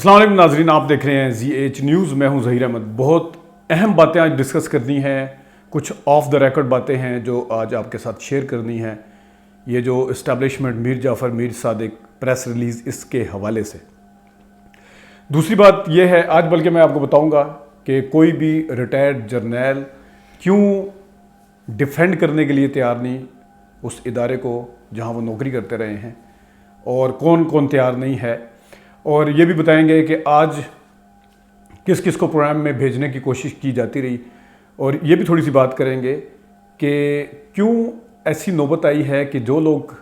अस्सलाम वालेकुम नाजरीन, आप देख रहे हैं ZH न्यूज़। मैं हूं ज़हीर अहमद। बहुत अहम बातें आज डिस्कस करनी हैं, कुछ ऑफ द रिकॉर्ड बातें हैं जो आज आपके साथ शेयर करनी है। ये जो establishment Mir Jafar Mir Sadiq press release, इसके हवाले से। दूसरी बात यह है, आज बल्कि मैं आपको बताऊंगा कि कोई भी रिटायर्ड जर्नैल क्यों डिफेंड करने के लिए तैयार नहीं उस इदारे को जहां वो नौकरी करते रहे हैं, और कौन कौन तैयार नहीं है। और ये भी बताएंगे कि आज किस किस को प्रोग्राम में भेजने की कोशिश की जाती रही, और ये भी थोड़ी सी बात करेंगे कि क्यों ऐसी नौबत आई है कि जो लोग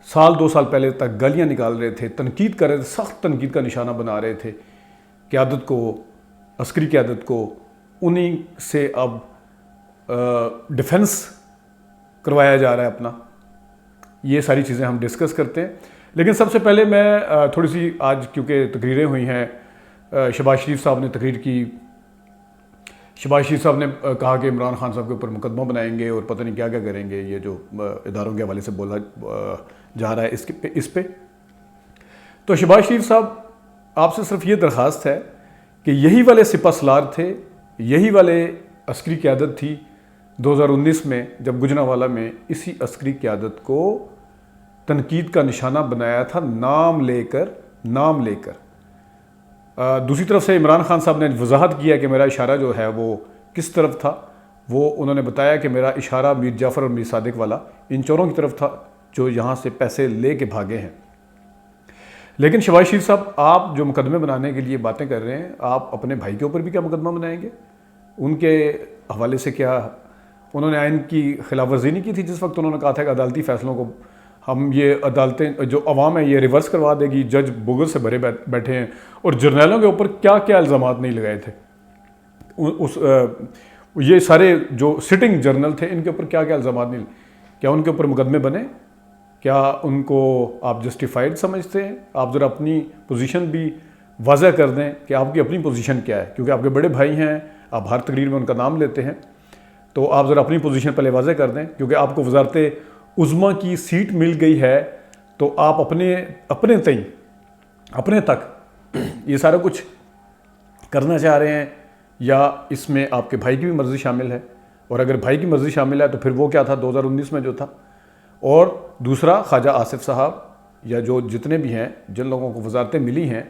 साल 2 साल पहले तक गालियाँ निकाल रहे थे, तनकीद कर रहे थे, सख्त तनकीद का निशाना बना रहे थे क़यादत को, अस्करी क़यादत को, उन्हीं से अब डिफेंस करवाया जा रहा है अपना। ये सारी चीज़ें हम डिस्कस करते हैं। लेकिन सबसे पहले मैं थोड़ी सी आज, क्योंकि तकरीरें हुई हैं, शहबाज शरीफ साहब ने तकरीर की। शहबाज शरीफ साहब ने कहा कि इमरान खान साहब के ऊपर मुकदमा बनाएंगे और पता नहीं क्या क्या करेंगे। ये जो इदारों के हवाले से बोला जा रहा है इस पे तो शहबाज शरीफ साहब, आपसे सिर्फ ये दरख्वास्त है कि यही वाले सिपहसालार थे, यही वाले अस्करी क़यादत थी 2019 में, जब गुजरांवाला में इसी अस्करी क़यादत को तनकीद का निशाना बनाया था, नाम लेकर। दूसरी तरफ से इमरान खान साहब ने वजाहत किया कि मेरा इशारा जो है वो किस तरफ था। वो उन्होंने बताया कि मेरा इशारा मीर जाफ़र और मीर सादिक वाला, इन चोरों की तरफ था जो यहाँ से पैसे ले के भागे हैं। लेकिन शहबाज शरीफ साहब, आप जो मुकदमे बनाने के लिए बातें कर रहे हैं, आप अपने भाई के ऊपर भी क्या मुकदमा बनाएंगे? उनके हवाले से क्या उन्होंने आइन की खिलाफ वर्जी नहीं की थी जिस वक्त उन्होंने कहा था कि अदालती फ़ैसलों को हम, ये अदालतें, जो अवाम है, ये रिवर्स करवा देगी, जज बुगल से भरे बैठे हैं, और जर्नैलों के ऊपर क्या क्या इल्ज़ामात नहीं लगाए थे। ये सारे जो सिटिंग जर्नल थे, इनके ऊपर क्या क्या इल्ज़ामात नहीं, क्या उनके ऊपर मुकदमे बने? क्या उनको आप जस्टिफाइड समझते हैं? आप ज़रा अपनी पोजीशन भी वाज़ह कर दें कि आपकी अपनी पोजीशन क्या है, क्योंकि आपके बड़े भाई हैं, आप हर तकरीर में उनका नाम लेते हैं, तो आप ज़रा अपनी पोजीशन पहले वाज़ह कर दें। क्योंकि आपको वज़ारत उज़्मा की सीट मिल गई है, तो आप अपने तक ये सारा कुछ करना चाह रहे हैं, या इसमें आपके भाई की भी मर्ज़ी शामिल है? और अगर भाई की मर्ज़ी शामिल है तो फिर वो क्या था 2019 में जो था? और दूसरा, ख्वाजा आसिफ साहब या जो जितने भी हैं, जिन लोगों को वज़ारतें मिली हैं,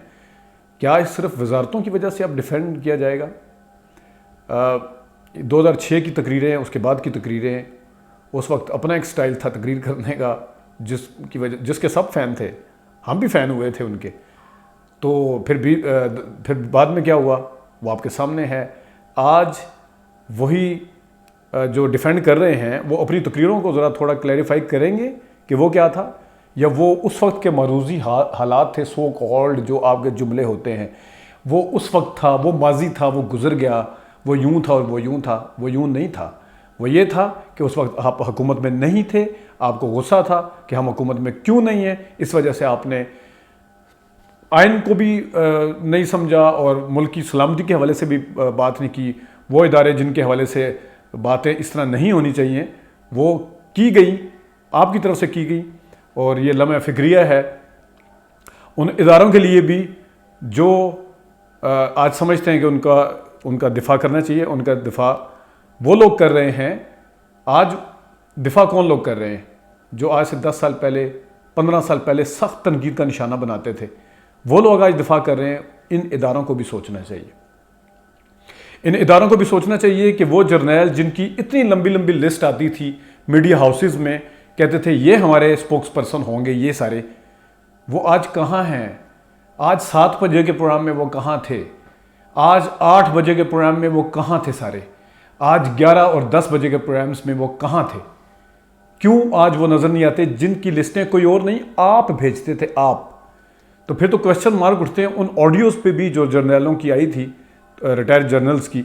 क्या सिर्फ वज़ारतों की वजह से अब डिफेंड किया जाएगा? 2006 की तकरीरें, उसके बाद की तकरीरें, उस वक्त अपना एक स्टाइल था तकरीर करने का, जिसके सब फ़ैन थे, हम भी फ़ैन हुए थे उनके। तो फिर बाद में क्या हुआ वो आपके सामने है। आज वही जो डिफेंड कर रहे हैं, वो अपनी तकरीरों को ज़रा थोड़ा क्लैरिफाई करेंगे कि वो क्या था, या वो उस वक्त के मरूज़ी हालात थे, सो कॉल्ड जो आपके जुमले होते हैं, वो उस वक्त था, वो माजी था, वो गुजर गया, वो यूं था और वो यूं था। वो यूं नहीं था, वो ये था कि उस वक्त आप हुकूमत में नहीं थे, आपको गुस्सा था कि हम हुकूमत में क्यों नहीं हैं, इस वजह से आपने आइन को भी नहीं समझा और मुल्क की सलामती के हवाले से भी बात नहीं की। वो इदारे जिनके हवाले से बातें इस तरह नहीं होनी चाहिए, वो की गई, आपकी तरफ से की गई। और ये लम्हा फ़िक्रिया है उन इदारों के लिए भी जो आज समझते हैं कि उनका दिफा करना चाहिए। उनका दिफा वो लोग कर रहे हैं। आज दिफा कौन लोग कर रहे हैं? जो आज से 10 साल पहले, 15 साल पहले सख्त तनकीद का निशाना बनाते थे, वो लोग आज दिफा कर रहे हैं। इन इदारों को भी सोचना चाहिए। इन इदारों को भी सोचना चाहिए कि वो जर्नैल जिनकी इतनी लंबी लंबी लिस्ट आती थी मीडिया हाउसेज में, कहते थे ये हमारे स्पोक्स पर्सन होंगे, ये सारे, वो आज कहाँ हैं? आज 7 बजे के प्रोग्राम में वो कहाँ थे? आज 8 बजे के प्रोग्राम में वो कहाँ थे सारे? आज 11 और 10 बजे के प्रोग्राम्स में वो कहाँ थे? क्यों आज वो नज़र नहीं आते जिनकी लिस्टें कोई और नहीं, आप भेजते थे आप? तो फिर तो क्वेश्चन मार्क उठते हैं उन ऑडियोज़ पे भी जो जर्नलों की आई थी, रिटायर्ड जर्नल्स की।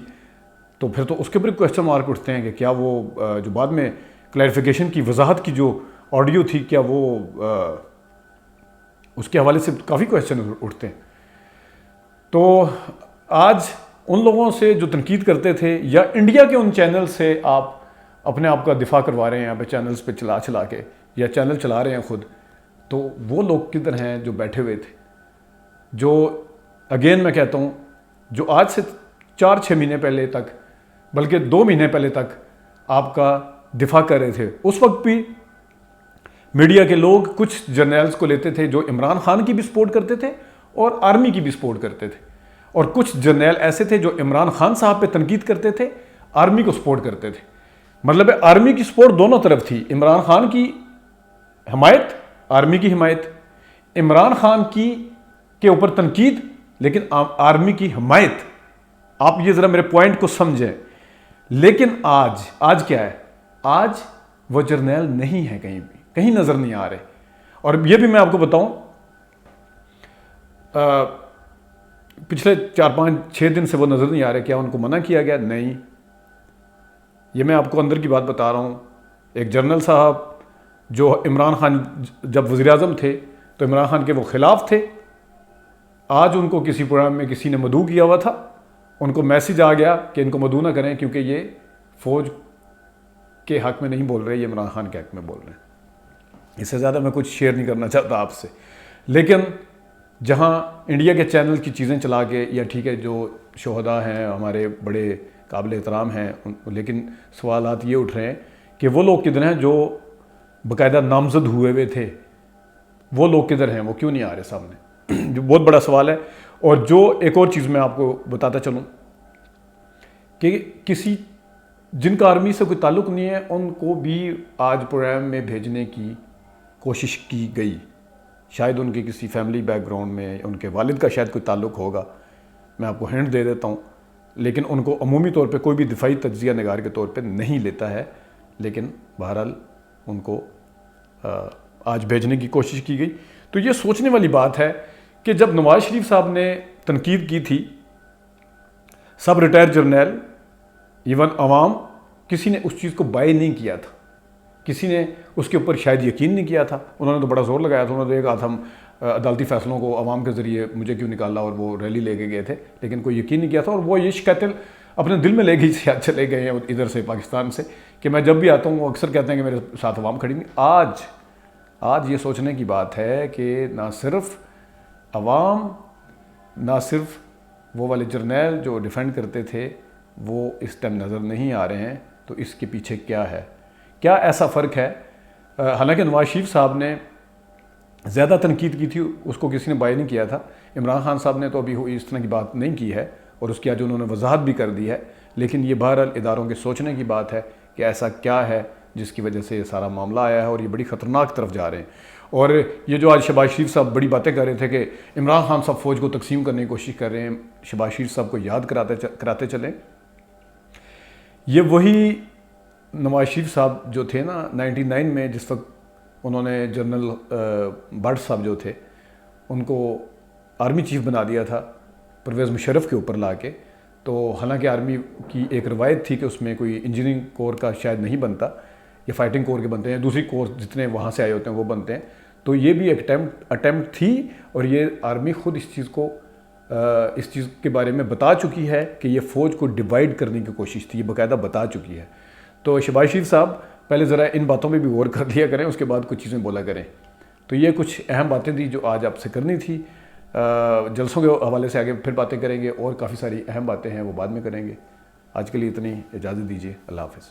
तो फिर तो उसके ऊपर क्वेश्चन मार्क उठते हैं कि क्या वो जो बाद में क्लैरिफिकेशन की वजाहत की जो ऑडियो थी, क्या वो उसके हवाले से काफ़ी क्वेश्चन उठते हैं। तो आज उन लोगों से जो तनकीद करते थे, या इंडिया के उन चैनल से आप अपने आप का दिफा करवा रहे हैं यहाँ पे चैनल्स पे चला के, या चैनल चला रहे हैं खुद, तो वो लोग किधर हैं जो बैठे हुए थे, जो اگین میں کہتا ہوں جو آج سے 4-6 مہینے پہلے تک بلکہ 2 مہینے پہلے تک آپ کا دفاع کر رہے تھے، اس وقت بھی میڈیا کے لوگ کچھ جرنیلز کو لیتے تھے جو عمران خان کی بھی سپورٹ کرتے تھے اور آرمی کی بھی سپورٹ کرتے تھے، اور کچھ جرنیل ایسے تھے جو عمران خان صاحب پہ تنقید کرتے تھے، آرمی کو سپورٹ کرتے تھے۔ مطلب ہے آرمی کی سپورٹ دونوں طرف تھی، عمران خان کی حمایت، آرمی کی حمایت، عمران خان کے اوپر تنقید لیکن آرمی کی حمایت۔ آپ یہ ذرا میرے پوائنٹ کو سمجھیں۔ لیکن آج کیا ہے؟ آج وہ جرنیل نہیں ہے، کہیں نظر نہیں آ رہے۔ اور یہ بھی میں آپ کو بتاؤں، پچھلے 4-5-6 دن سے وہ نظر نہیں آ رہے۔ کیا ان کو منع کیا گیا؟ نہیں، یہ میں آپ کو اندر کی بات بتا رہا ہوں۔ ایک جنرل صاحب جو عمران خان جب وزیر اعظم تھے تو عمران خان کے وہ خلاف تھے، آج ان کو کسی پروگرام میں کسی نے مدعو کیا ہوا تھا، ان کو میسج آ گیا کہ ان کو مدعو نہ کریں کیونکہ یہ فوج کے حق میں نہیں بول رہے، یہ عمران خان کے حق میں بول رہے ہیں۔ اس سے زیادہ میں کچھ شیئر نہیں کرنا چاہتا آپ سے۔ لیکن جہاں انڈیا کے چینل کی چیزیں چلا کے، یا ٹھیک ہے جو شہداء ہیں ہمارے بڑے قابل احترام ہیں، لیکن سوالات یہ اٹھ رہے ہیں کہ وہ لوگ کدھر ہیں جو باقاعدہ نامزد ہوئے تھے، وہ لوگ کدھر ہیں، وہ کیوں نہیں آ رہے سامنے؟ جو بہت بڑا سوال ہے۔ اور جو ایک اور چیز میں آپ کو بتاتا چلوں کہ جن کا آرمی سے کوئی تعلق نہیں ہے ان کو بھی آج پروگرام میں بھیجنے کی کوشش کی گئی۔ شاید ان کی کسی فیملی بیک گراؤنڈ میں ان کے والد کا شاید کوئی تعلق ہوگا، میں آپ کو ہنٹ دے دیتا ہوں، لیکن ان کو عمومی طور پہ کوئی بھی دفاعی تجزیہ نگار کے طور پہ نہیں لیتا ہے، لیکن بہرحال ان کو آج بھیجنے کی کوشش کی گئی۔ تو یہ سوچنے والی بات ہے کہ جب نواز شریف صاحب نے تنقید کی تھی، سب ریٹائر جرنیل، ایون عوام، کسی نے اس چیز کو بائی نہیں کیا تھا، کسی نے اس کے اوپر شاید یقین نہیں کیا تھا۔ انہوں نے تو بڑا زور لگایا تھا، انہوں نے کہا تھا ہم عدالتی فیصلوں کو عوام کے ذریعے مجھے کیوں نکالا، اور وہ ریلی لے کے گئے تھے، لیکن کوئی یقین نہیں کیا تھا، اور وہ یہ شکایتیں اپنے دل میں لے گئی چلے گئے ہیں ادھر سے پاکستان سے، کہ میں جب بھی آتا ہوں وہ اکثر کہتے ہیں کہ میرے ساتھ عوام کھڑی نہیں۔ آج یہ سوچنے کی بات ہے کہ نہ صرف عوام، نہ صرف وہ والے جرنیل جو ڈیفینڈ کرتے تھے وہ اس ٹائم نظر نہیں آ رہے ہیں۔ تو اس کے پیچھے کیا ہے؟ کیا ایسا فرق ہے؟ حالانکہ نواز شریف صاحب نے زیادہ تنقید کی تھی، اس کو کسی نے بائی نہیں کیا تھا۔ عمران خان صاحب نے تو ابھی اس طرح کی بات نہیں کی ہے، اور اس کی آج انہوں نے وضاحت بھی کر دی ہے، لیکن یہ بہرحال اداروں کے سوچنے کی بات ہے کہ ایسا کیا ہے جس کی وجہ سے یہ سارا معاملہ آیا ہے، اور یہ بڑی خطرناک طرف جا رہے ہیں۔ اور یہ جو آج شہباز شریف صاحب بڑی باتیں کر رہے تھے کہ عمران خان صاحب فوج کو تقسیم کرنے کی کوشش کر رہے ہیں، شہباز شریف صاحب کو یاد کراتے چلیں، یہ وہی نواز شریف صاحب جو تھے نا 99 میں، جس وقت انہوں نے جنرل بٹ صاحب جو تھے ان کو آرمی چیف بنا دیا تھا پرویز مشرف کے اوپر لا کے۔ تو حالانکہ آرمی کی ایک روایت تھی کہ اس میں کوئی انجینئرنگ کور کا شاید نہیں بنتا، یہ فائٹنگ کور کے بنتے ہیں، دوسری کورس جتنے وہاں سے آئے ہوتے ہیں وہ بنتے ہیں۔ تو یہ بھی ایک اٹیمپٹ تھی، اور یہ آرمی خود اس چیز کے بارے میں بتا چکی ہے کہ یہ فوج کو ڈیوائیڈ کرنے کی کوشش تھی، یہ باقاعدہ بتا چکی ہے۔ تو شہباز شریف صاحب پہلے ذرا ان باتوں پہ بھی غور کر لیا کریں، اس کے بعد کچھ چیزیں بولا کریں۔ تو یہ کچھ اہم باتیں تھی جو آج آپ سے کرنی تھی۔ جلسوں کے حوالے سے آگے پھر باتیں کریں گے، اور کافی ساری اہم باتیں ہیں وہ بعد میں کریں گے۔ آج کے لیے اتنی اجازت دیجیے، اللہ حافظ۔